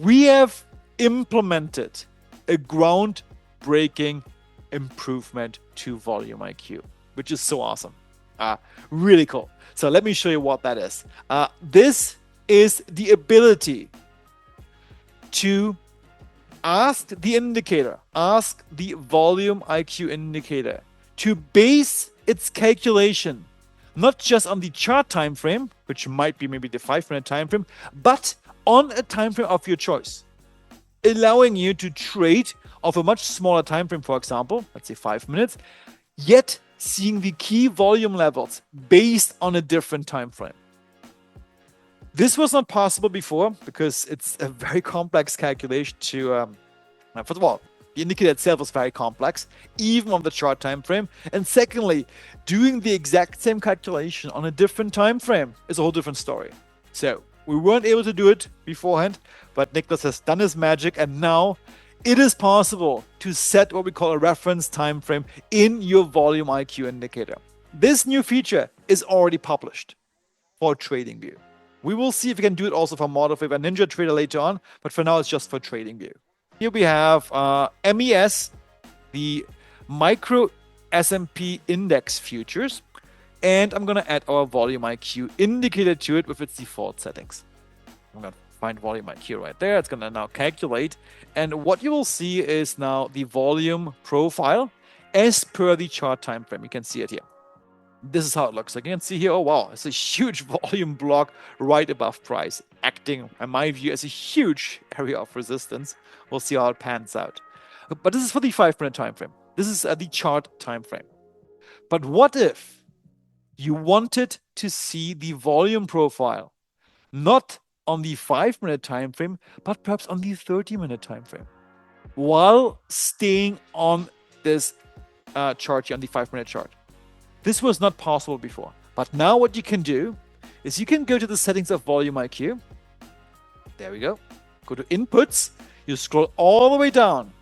we have implemented a groundbreaking improvement to volume IQ, which is so awesome. Really cool. So let me show you what that is. This is the ability to ask the indicator, ask the volume IQ indicator to base its calculation not just on the chart time frame, which might be maybe the 5-minute time frame, but on a time frame of your choice, allowing you to trade of a much smaller time frame, for example, let's say 5 minutes, yet seeing the key volume levels based on a different time frame. This was not possible before because it's a very complex calculation to, first of all, the indicator itself is very complex, even on the chart time frame. And secondly, doing the exact same calculation on a different time frame is a whole different story. So we weren't able to do it beforehand, but Nicholas has done his magic, and now it is possible to set what we call a reference time frame in your volume IQ indicator. This new feature is already published for TradingView. We will see if we can do it also for Model Favor Ninja Trader later on, but for now it's just for TradingView. Here we have MES, the Micro S&P Index Futures, and I'm going to add our Volume IQ indicator to it with its default settings. I'm going to find Volume IQ right there. It's going to now calculate, and what you will see is now the volume profile as per the chart time frame. You can see it here. This is how it looks. Like you can see here, oh wow, it's a huge volume block right above price, acting, in my view, as a huge area of resistance. We'll see how it pans out. But this is for the 5-minute time frame. This is the chart time frame. But what if you wanted to see the volume profile not on the 5-minute time frame, but perhaps on the 30-minute time frame, while staying on this chart here, on the 5-minute chart? This was not possible before, but now what you can do is you can go to the settings of Volume IQ. There we go. Go to Inputs. You scroll all the way down.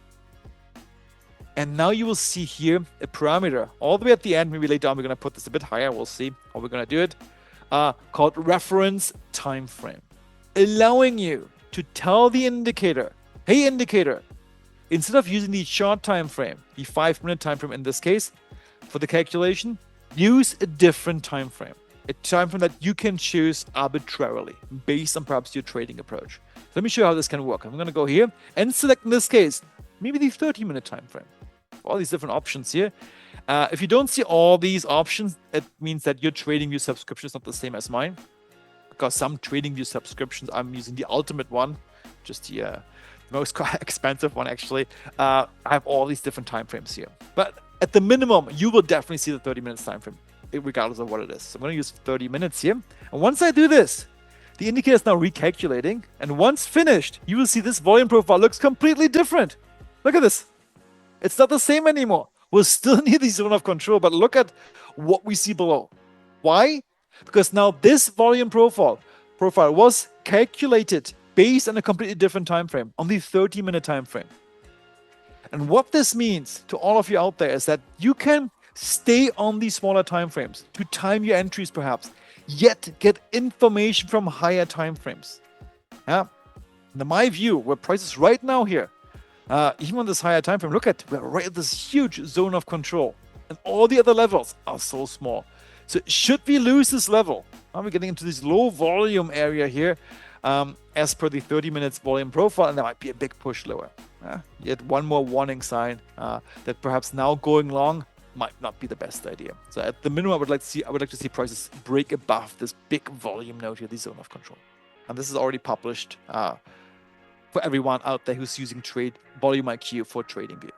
And now you will see here a parameter all the way at the end. Maybe later on we're going to put this a bit higher. We'll see how we're going to do it. Called Reference Time Frame. Allowing you to tell the indicator, hey indicator, instead of using the chart time frame, the 5-minute time frame in this case, for the calculation, use a different time frame, a time frame that you can choose arbitrarily based on perhaps your trading approach. Let me show you how this can work. I'm going to go here and select, in this case, maybe the 30-minute time frame. All these different options here. If you don't see all these options, it means that your TradingView subscription is not the same as mine, because some TradingView subscriptions, I'm using the ultimate one, just the most expensive one actually. I have all these different time frames here. But at the minimum, you will definitely see the 30 minutes time frame, regardless of what it is. So I'm going to use 30 minutes here. And once I do this, the indicator is now recalculating. And once finished, you will see this volume profile looks completely different. Look at this. It's not the same anymore. We're still near the zone of control, but look at what we see below. Why? Because now this volume profile was calculated based on a completely different time frame, on the 30-minute time frame. And what this means to all of you out there is that you can stay on these smaller time frames to time your entries perhaps, yet get information from higher time frames. Yeah. In my view, where prices right now here, even on this higher time frame, look at, we're right at this huge zone of control, and all the other levels are so small. So should we lose this level, now we're getting into this low volume area here, as per the 30 minutes volume profile, and there might be a big push lower. Yet one more warning sign that perhaps now going long might not be the best idea. So at the minimum, I would like to see prices break above this big volume node here, the zone of control. And this is already published for everyone out there who's using Volume IQ for TradingView.